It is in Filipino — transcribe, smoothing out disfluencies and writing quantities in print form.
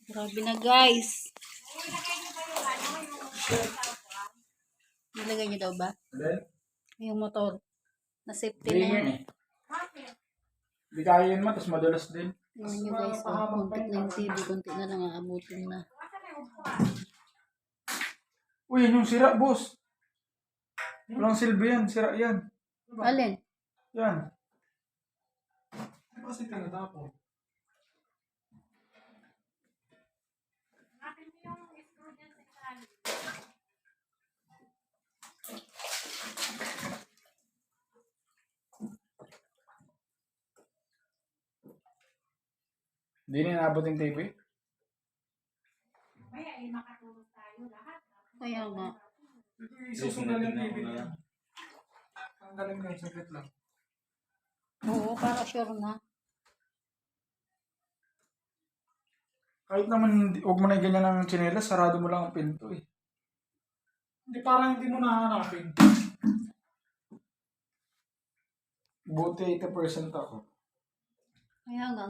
Grabe na guys. Nilagay niyo daw ba? Yung motor. Na safety na yun. Hindi kaya yun tapos madulas din. Ngayon nyo guys, kunti na yung TV, kunti na lang aabutin na. Uy, yung sira, boss. Walang silbi yan, sira yan. Alin? Yan. Kasi tinatapon. Hindi na inabot yung TV? Kaya nga. Isusunod yung TV niya. Ang galing kayo, saglit lang. Oo, para sure na. Kahit naman, huwag mo na ganyan ng tsinelas, sarado mo lang ang pinto eh. Hindi, parang hindi mo nahanapin. Buti 80% ako. Kaya nga.